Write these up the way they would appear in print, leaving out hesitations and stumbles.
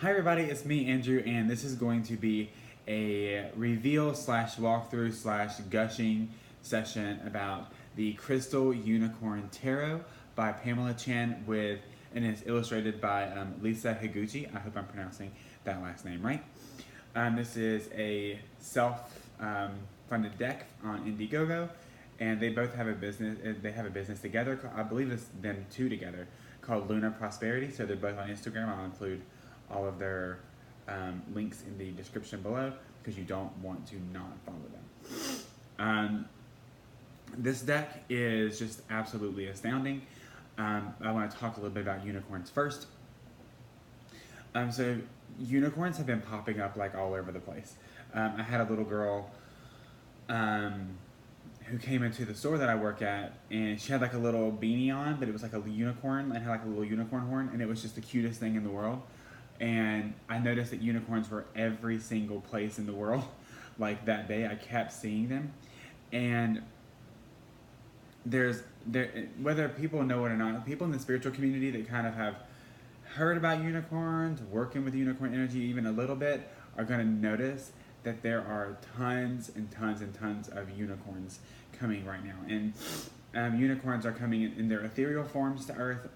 Hi everybody, it's me Andrew, and this is going to be a reveal slash walkthrough slash gushing session about the Crystal Unicorn Tarot by Pamela Chan and it's illustrated by Lisa Higuchi. I hope I'm pronouncing that last name right. This is a self-funded deck on Indiegogo, and they both have a business. They have a business together. I believe it's them two together called Luna Prosperity. So they're both on Instagram. I'll include all of their links in the description below because you don't want to not follow them. This deck is just absolutely astounding. I want to talk a little bit about unicorns first. So unicorns have been popping up like all over the place. I had a little girl who came into the store that I work at, and she had like a little beanie on, but it was like a unicorn and had like a little unicorn horn, and it was just the cutest thing in the world. And I noticed that unicorns were every single place in the world. Like that day, I kept seeing them, and whether people know it or not, people in the spiritual community that kind of have heard about unicorns, working with unicorn energy even a little bit, are going to notice that there are tons and tons and tons of unicorns coming right now. And unicorns are coming in their ethereal forms to Earth.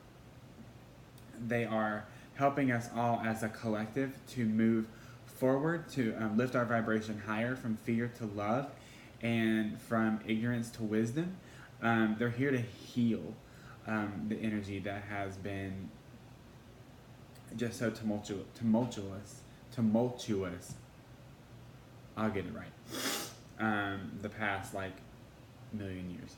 They are helping us all as a collective to move forward, to lift our vibration higher from fear to love and from ignorance to wisdom. They're here to heal the energy that has been just so tumultuous. I'll get it right. The past like million years.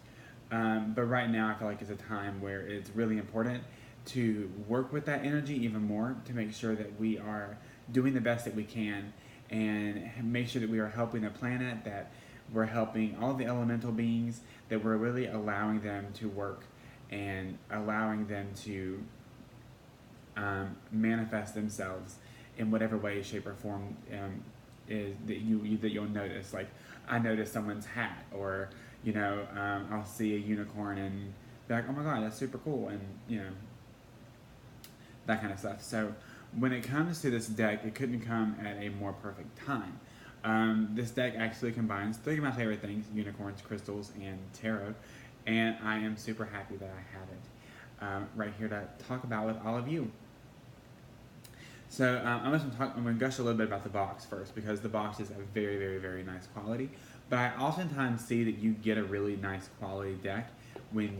But right now I feel like it's a time where it's really important to work with that energy even more, to make sure that we are doing the best that we can and make sure that we are helping the planet, that we're helping all the elemental beings, that we're really allowing them to work and allowing them to manifest themselves in whatever way, shape, or form is that you'll notice. Like I notice someone's hat, or I'll see a unicorn and be like, oh my god, that's super cool, and that kind of stuff. So when it comes to this deck, it couldn't come at a more perfect time. This deck actually combines three of my favorite things: unicorns, crystals, and tarot, and I am super happy that I have it right here to talk about with all of you. So I'm going to gush a little bit about the box first, because the box is a very, very, very nice quality. But I oftentimes see that you get a really nice quality deck when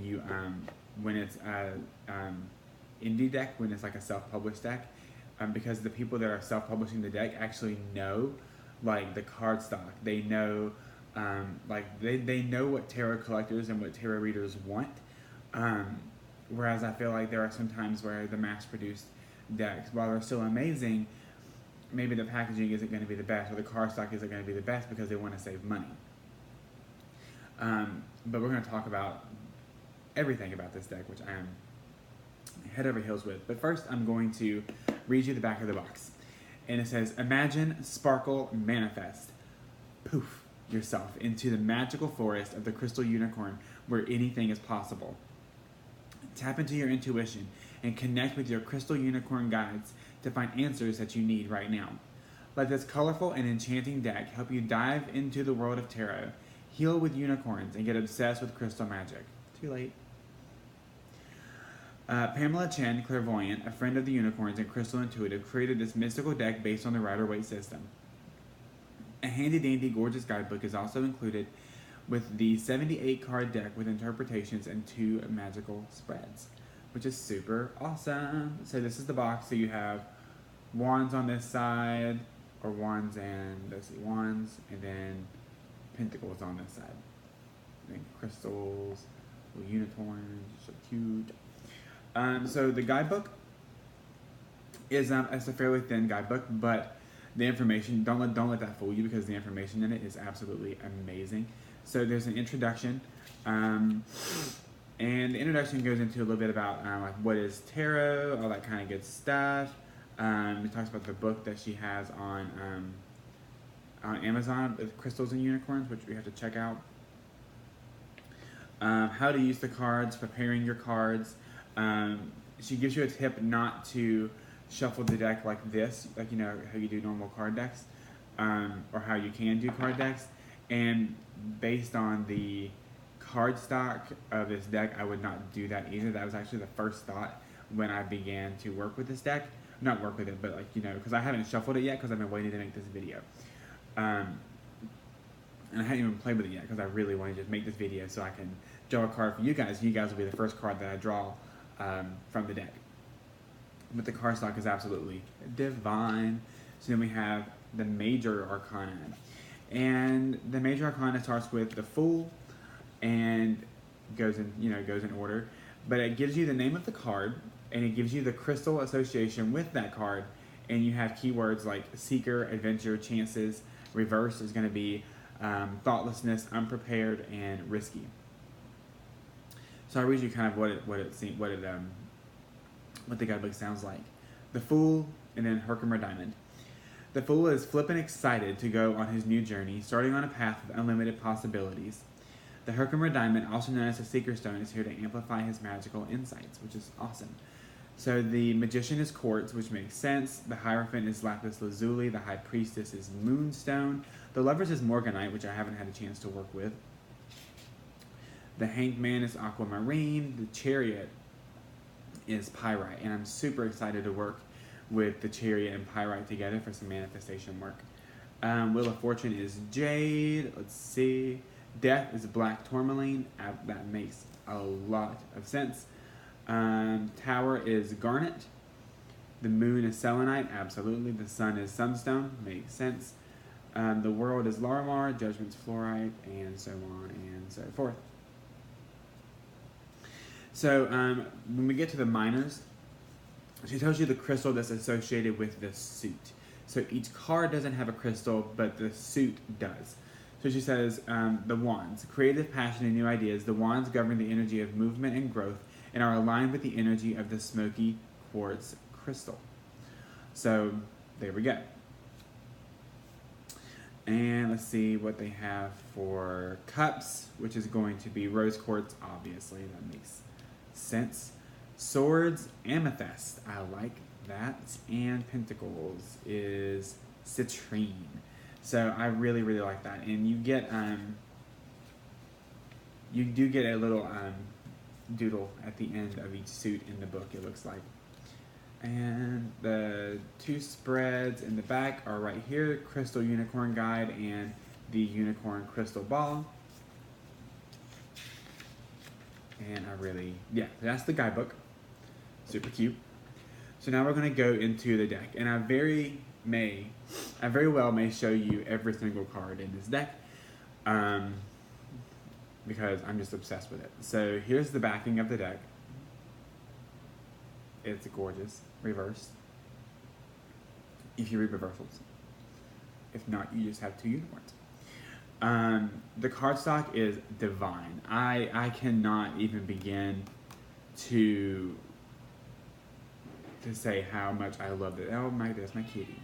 it's a indie deck, when it's like a self-published deck, because the people that are self-publishing the deck actually know like the card stock. They know they know what tarot collectors and what tarot readers want. Whereas I feel like there are some times where the mass-produced decks, while they're still amazing, maybe the packaging isn't going to be the best, or the card stock isn't going to be the best because they want to save money. But we're going to talk about everything about this deck, which I am head over heels with. But first, I'm going to read you the back of the box. And it says, imagine, sparkle, manifest. Poof yourself into the magical forest of the crystal unicorn, where anything is possible. Tap into your intuition and connect with your crystal unicorn guides to find answers that you need right now. Let this colorful and enchanting deck help you dive into the world of tarot, heal with unicorns, and get obsessed with crystal magic. Too late. Pamela Chen, clairvoyant, a friend of the unicorns and crystal intuitive, created this mystical deck based on the Rider-Waite system. A handy-dandy, gorgeous guidebook is also included with the 78-card deck with interpretations and 2 magical spreads, which is super awesome. So this is the box. So you have wands on this side, or wands and, let's see, wands, and then pentacles on this side. And then crystals, little unicorns, so cute. So the guidebook is it's a fairly thin guidebook, but the information, don't let that fool you, because the information in it is absolutely amazing. So there's an introduction, and the introduction goes into a little bit about like what is tarot, all that kind of good stuff. It talks about the book that she has on Amazon with crystals and unicorns, which we have to check out. How to use the cards, preparing your cards. She gives you a tip not to shuffled the deck like this, like you know how you do normal card decks, or how you can do card decks, and based on the card stock of this deck, I would not do that either. That was actually the first thought when I began to work with this deck. Not work with it, but like, you know, because I haven't shuffled it yet because I've been waiting to make this video. And I haven't even played with it yet because I really want to just make this video so I can draw a card for you guys. You guys will be the first card that I draw from the deck. But the card stock is absolutely divine. So then we have the Major Arcana. And the Major Arcana starts with the Fool and goes in order. But it gives you the name of the card, and it gives you the crystal association with that card, and you have keywords like Seeker, Adventure, Chances. Reverse is going to be Thoughtlessness, Unprepared, and Risky. So I'll read you kind of what the guidebook sounds like. The Fool, and then Herkimer Diamond. The Fool is flippin' excited to go on his new journey, starting on a path of unlimited possibilities. The Herkimer Diamond, also known as the Seeker Stone, is here to amplify his magical insights, which is awesome. So the Magician is Quartz, which makes sense. The Hierophant is Lapis Lazuli. The High Priestess is Moonstone. The Lovers is Morganite, which I haven't had a chance to work with. The Hanged Man is Aquamarine. The Chariot is Pyrite, and I'm super excited to work with the Chariot and Pyrite together for some manifestation work. Wheel of Fortune is Jade. Let's see. Death is Black Tourmaline. That makes a lot of sense. Tower is Garnet. The Moon is Selenite. Absolutely. The Sun is Sunstone. Makes sense. The World is Larimar. Judgment's Fluorite, and so on and so forth. So when we get to the minors, she tells you the crystal that's associated with the suit. So each card doesn't have a crystal, but the suit does. So she says, the Wands, creative passion and new ideas. The Wands govern the energy of movement and growth and are aligned with the energy of the smoky quartz crystal. So there we go. And let's see what they have for cups, which is going to be rose quartz, obviously. That makes sense. Swords, amethyst. I like that. And pentacles is citrine. So I really, really like that. And you get, you do get a little doodle at the end of each suit in the book, it looks like. And the two spreads in the back are right here, Crystal Unicorn Guide and the Unicorn Crystal Ball. And yeah, that's the guidebook. Super cute. So now we're going to go into the deck. And I very well may show you every single card in this deck. Because I'm just obsessed with it. So here's the backing of the deck. It's gorgeous. Reversed. If you read reversals. If not, you just have two unicorns. The cardstock is divine. I cannot even begin to say how much I love it. Oh my, there's my kitty.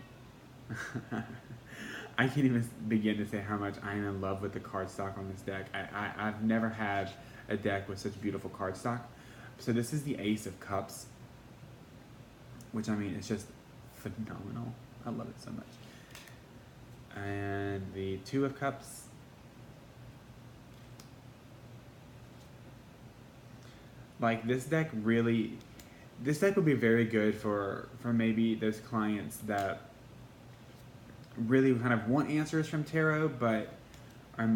I can't even begin to say how much I am in love with the cardstock on this deck. I've never had a deck with such beautiful cardstock. So this is the Ace of Cups, which I mean, it's just phenomenal. I love it so much. And the Two of Cups. Like this deck would be very good for maybe those clients that really kind of want answers from tarot, but are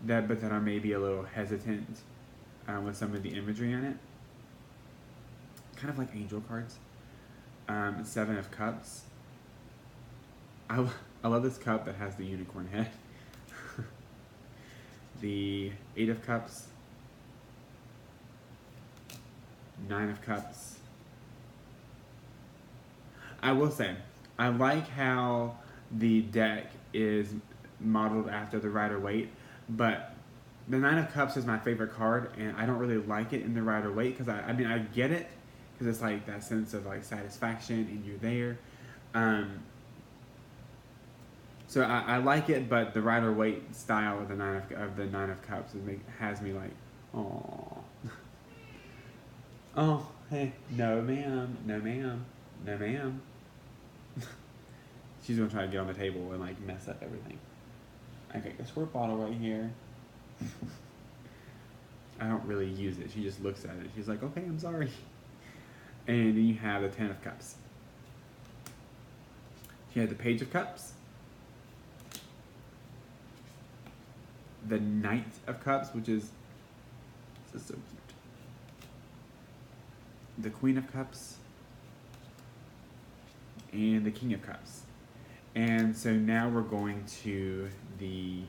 that are maybe a little hesitant with some of the imagery in it. Kind of like angel cards. Seven of Cups. I love this cup that has the unicorn head. The Eight of Cups. Nine of Cups. I will say, I like how the deck is modeled after the Rider-Waite, but the Nine of Cups is my favorite card, and I don't really like it in the Rider-Waite, because I mean, I get it, because it's like that sense of like satisfaction, and you're there. So I like it, but the Rider-Waite style of the Nine of Cups has me like, oh, oh, Hey, no ma'am, no ma'am, no ma'am. She's gonna try to get on the table and like mess up everything. Okay, a squirt bottle right here. I don't really use it. She just looks at it. She's like, okay, I'm sorry. And then you have the Ten of Cups. You have the Page of Cups, the Knight of Cups, which is so cute, the Queen of Cups, and the King of Cups. And so now we're going to the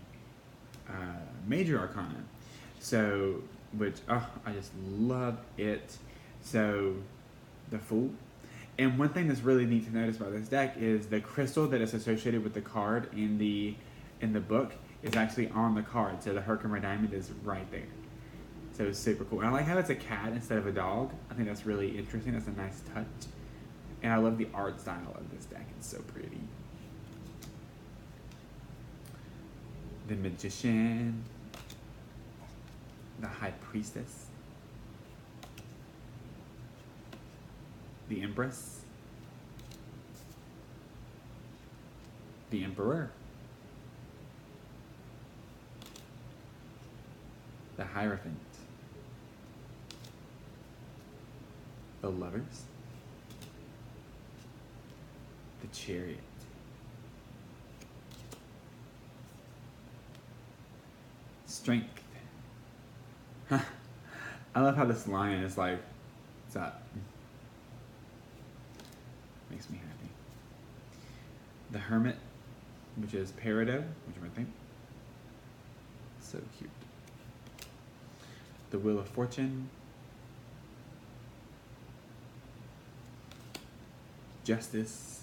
Major Arcana. So, which, oh, I just love it. So, the Fool. And one thing that's really neat to notice about this deck is the crystal that is associated with the card in the book is actually on the card. So the Herkimer diamond is right there. So it's super cool. And I like how it's a cat instead of a dog. I think that's really interesting. That's a nice touch. And I love the art style of this deck. It's so pretty. The Magician. The High Priestess. The Empress. The Emperor. The Hierophant. The Lovers. The Chariot. Strength. I love how this lion is like, what's up? Makes me happy. The Hermit, which is Peridot, which I think. So cute. The Wheel of Fortune. Justice.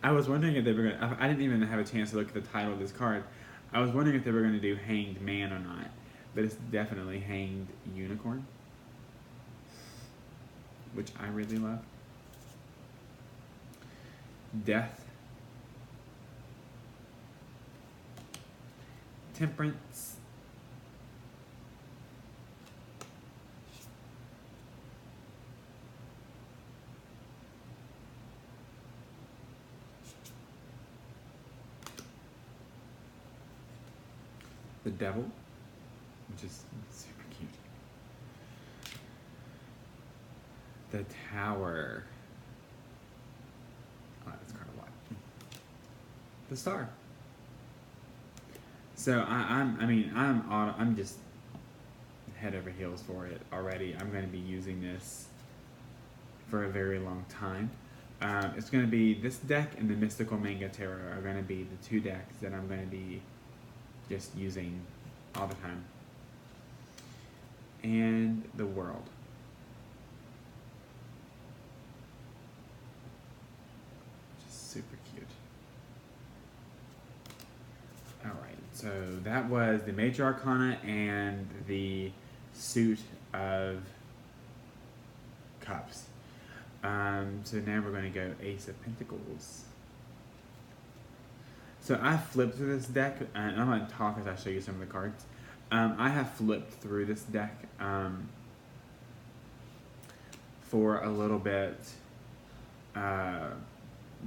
I was wondering if they were going to, I didn't even have a chance to look at the title of this card. I was wondering if they were going to do Hanged Man or not, but it's definitely Hanged Unicorn, which I really love. Death. Temperance. The Devil, which is super cute. The Tower. Oh, that's kind of a lot. The Star. So I'm just head over heels for it already. I'm going to be using this for a very long time. It's going to be this deck and the Mystical Manga Tarot are going to be the two decks that I'm going to be just using all the time. And the World. Which is super cute. Alright, so that was the Major Arcana and the Suit of Cups. So now we're going to go Ace of Pentacles. So I flipped through this deck, and I'm going to talk as I show you some of the cards. I have flipped through this deck for a little bit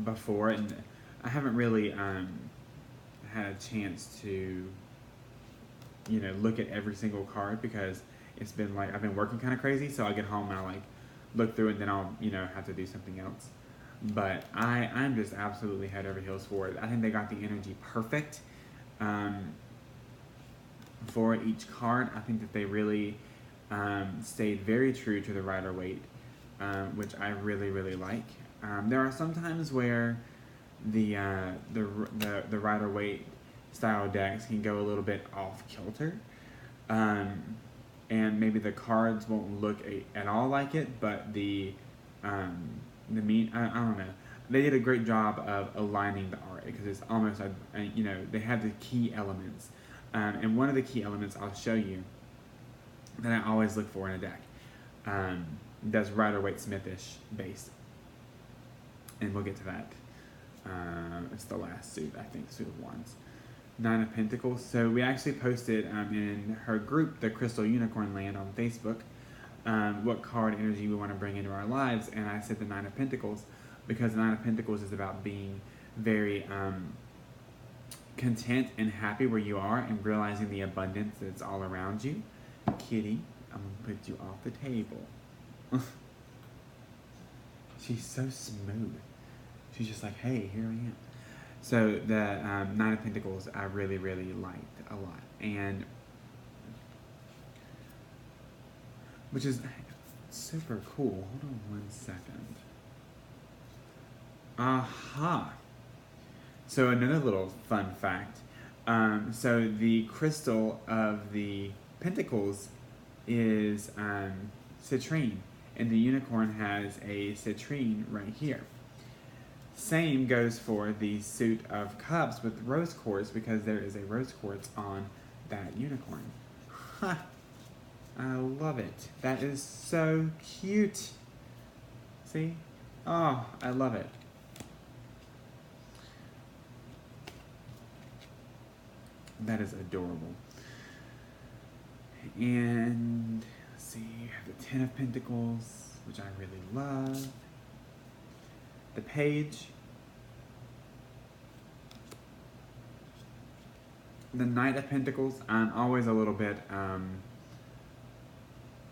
before, and I haven't really had a chance to, look at every single card because it's been like I've been working kind of crazy. So I get home and I like look through it, and then I'll have to do something else. But I'm just absolutely head over heels for it. I think they got the energy perfect for each card. I think that they really stayed very true to the Rider-Waite, which I really, really like. There are some times where the Rider-Waite style decks can go a little bit off kilter, and maybe the cards won't look at all like it, but I don't know. They did a great job of aligning the art because it's almost, they have the key elements. And one of the key elements I'll show you that I always look for in a deck that's Rider-Waite Smithish based. And we'll get to that. It's the last suit, I think, Suit of Wands. Nine of Pentacles. So we actually posted in her group, the Crystal Unicorn Land on Facebook, what card energy we want to bring into our lives, and I said the Nine of Pentacles because the Nine of Pentacles is about being very content and happy where you are and realizing the abundance that's all around you. Kitty, I'm gonna put you off the table. She's so smooth. She's just like, hey, here I am. So the Nine of Pentacles I really, really liked a lot. And which is super cool. Hold on 1 second. Aha. So another little fun fact. So the crystal of the Pentacles is citrine. And the unicorn has a citrine right here. Same goes for the suit of cups with rose quartz because there is a rose quartz on that unicorn. Huh. I love it. That is so cute. See? Oh, I love it. That is adorable. And let's see, you have the Ten of Pentacles, which I really love. The Page. The Knight of Pentacles. I'm always a little bit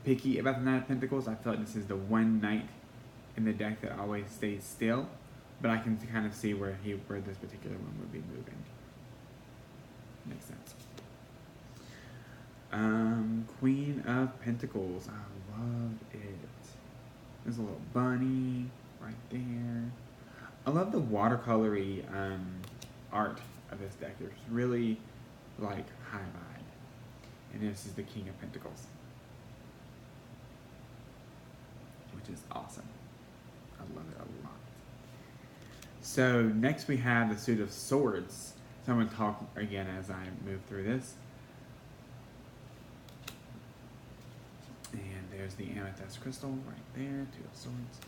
picky about the Knight of Pentacles. I feel like this is the one knight in the deck that always stays still, but I can kind of see where this particular one would be moving. Makes sense. Queen of Pentacles. I love it. There's a little bunny right there. I love the watercolory art of this deck. It's really like high vibe. And this is the King of Pentacles, which is awesome. I love it a lot. So next we have the suit of swords. So I'm going to talk again as I move through this. And there's the amethyst crystal right there, Two of Swords.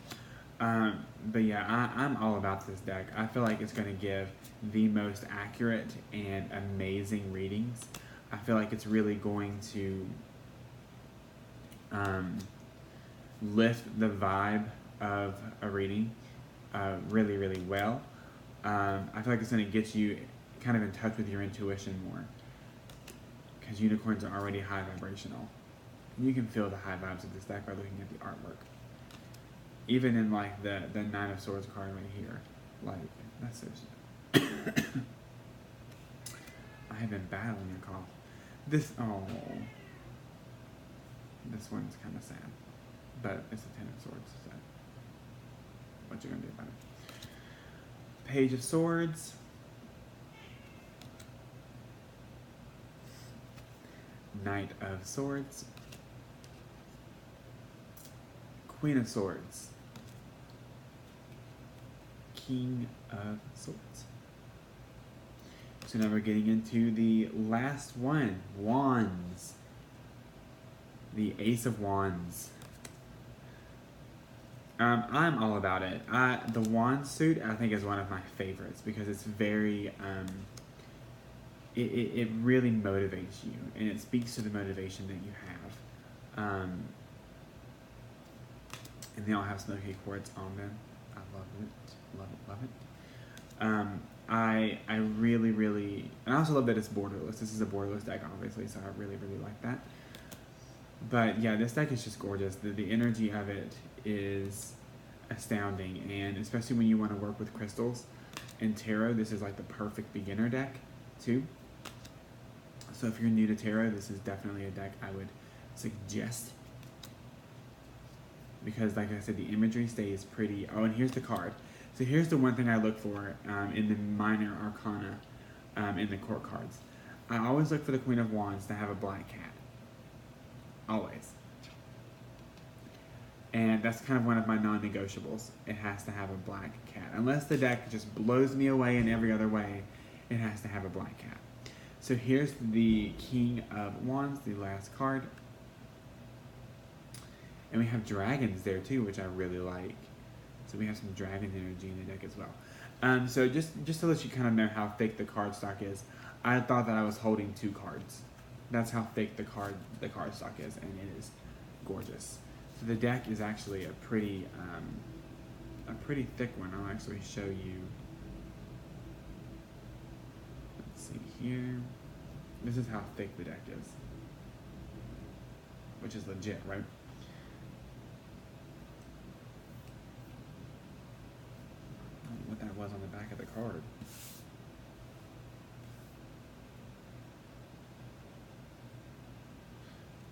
But yeah, I'm all about this deck. I feel like it's going to give the most accurate and amazing readings. I feel like it's really going to lift the vibe of a reading really, really well. I feel like it's going to get you kind of in touch with your intuition more, because unicorns are already high vibrational. And you can feel the high vibes of this deck by looking at the artwork. Even in like the Nine of Swords card right here. Like, that's so I have been battling a cough. This one's kind of sad. But it's a Ten of Swords, so what you gonna do about it? Page of Swords. Knight of Swords. Queen of Swords. King of Swords. So now we're getting into the last one, Wands. The Ace of Wands. I'm all about it. The Wand suit, I think, is one of my favorites because it's very, it really motivates you, and it speaks to the motivation that you have. And they all have smoky quartz on them. I love it, love it, love it. I really, really, and I also love that it's borderless. This is a borderless deck, obviously, so I really, really like that. But yeah, this deck is just gorgeous. The energy of it is astounding, and especially when you want to work with crystals and tarot, this is like the perfect beginner deck too. So if you're new to tarot, this is definitely a deck I would suggest, because like I said, the imagery stays pretty. Oh, and here's the card. So here's the one thing I look for in the minor arcana in the court cards. I always look for the Queen of Wands to have a black cat. Always. And that's kind of one of my non-negotiables. It has to have a black cat. Unless the deck just blows me away in every other way, it has to have a black cat. So here's the King of Wands, the last card. And we have dragons there too, which I really like. So we have some dragon energy in the deck as well. So just to let you kind of know how thick the cardstock is, I thought that I was holding 2 cards. That's how thick the card stock is, and it is gorgeous. So the deck is actually a pretty thick one. I'll actually show you. Let's see here. This is how thick the deck is, which is legit, right? I don't know what that was on the back of the card.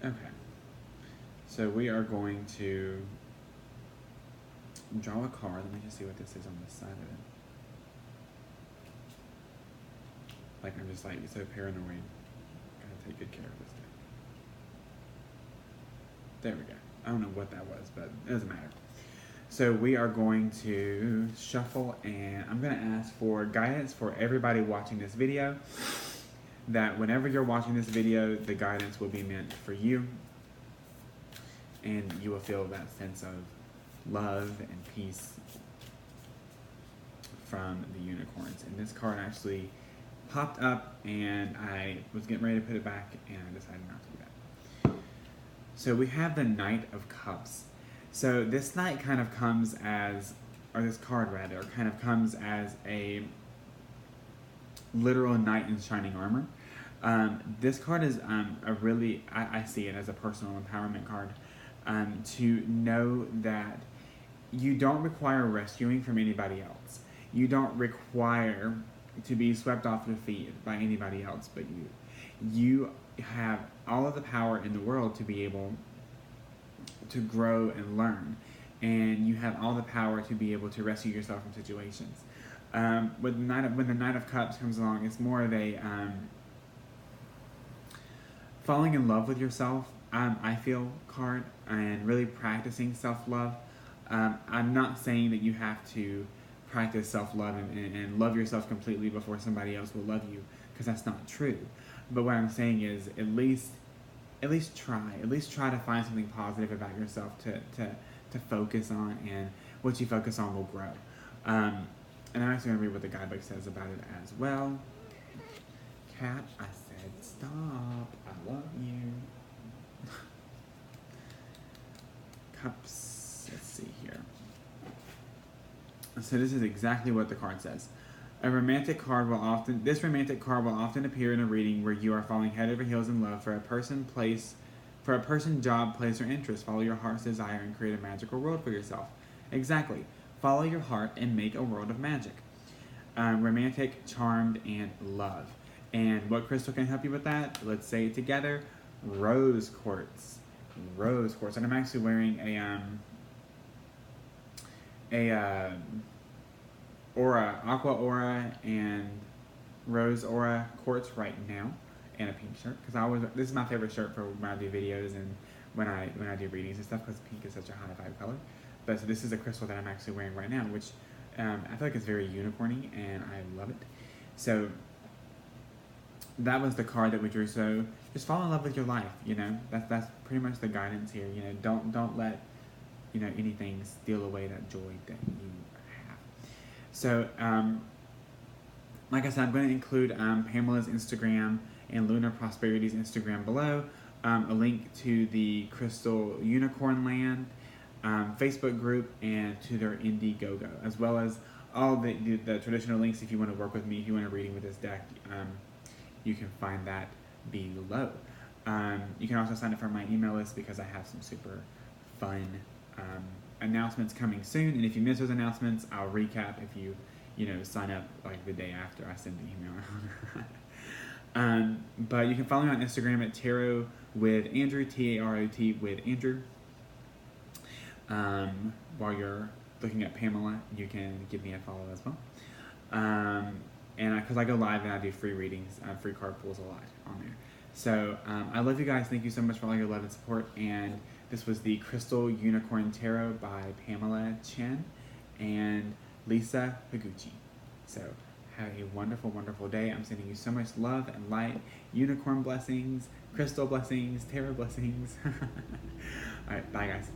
Okay, so we are going to draw a card. Let me just see what this is on the side of it. Like, I'm just like so paranoid. Gotta take good care of this thing. There we go. I don't know what that was, but it doesn't matter. So we are going to shuffle, and I'm going to ask for guidance for everybody watching this video. That whenever you're watching this video, the guidance will be meant for you, and you will feel that sense of love and peace from the unicorns. And this card actually popped up, and I was getting ready to put it back, and I decided not to do that. So we have the Knight of Cups. So this knight kind of comes as, or this card rather, kind of comes as a literal knight in shining armor. This card is a really, I see it as a personal empowerment card, to know that you don't require rescuing from anybody else. You don't require to be swept off your feet by anybody else but you. You have all of the power in the world to be able to grow and learn, and you have all the power to be able to rescue yourself from situations. When the Knight of Cups comes along, it's more of a falling in love with yourself, I feel, card, and really practicing self-love. I'm not saying that you have to practice self-love and love yourself completely before somebody else will love you, because that's not true. But what I'm saying is at least try to find something positive about yourself to focus on, and what you focus on will grow. And I'm actually going to read what the guidebook says about it as well. Cat, I said stop. I love you. Cups. Let's see here. So this is exactly what the card says. This romantic card will often appear in a reading where you are falling head over heels in love for a person, job, place, or interest. Follow your heart's desire and create a magical world for yourself. Exactly. Follow your heart and make a world of magic. Romantic, charmed, and love. And what crystal can help you with that? Let's say it together. Rose quartz. Rose quartz. And I'm actually wearing aqua aura and rose aura quartz right now, and a pink shirt, because this is my favorite shirt for when I do videos and when I do readings and stuff, because pink is such a high vibe color. But so this is a crystal that I'm actually wearing right now, which I feel like it's very unicorny, and I love it. So that was the card that we drew. So just fall in love with your life. You know, that's pretty much the guidance here. You know, don't let anything steal away that joy that you have. So like I said, I'm going to include Pamela's Instagram and Lunar Prosperity's Instagram below, a link to the Crystal Unicorn Land Facebook group, and to their Indiegogo, as well as all the traditional links if you want to work with me, if you want a reading with this deck. You can find that below. You can also sign up for my email list, because I have some super fun announcements coming soon, and if you miss those announcements, I'll recap if you sign up like the day after I send the email. But you can follow me on Instagram at Tarot with Andrew, TAROT with Andrew. While you're looking at Pamela, you can give me a follow as well. And because I go live and I do free readings, free card pulls a lot on there. So I love you guys. Thank you so much for all your love and support. And this was the Crystal Unicorn Tarot by Pamela Chen and Lisa Higuchi. So have a wonderful, wonderful day. I'm sending you so much love and light, unicorn blessings, crystal blessings, tarot blessings. All right, bye guys.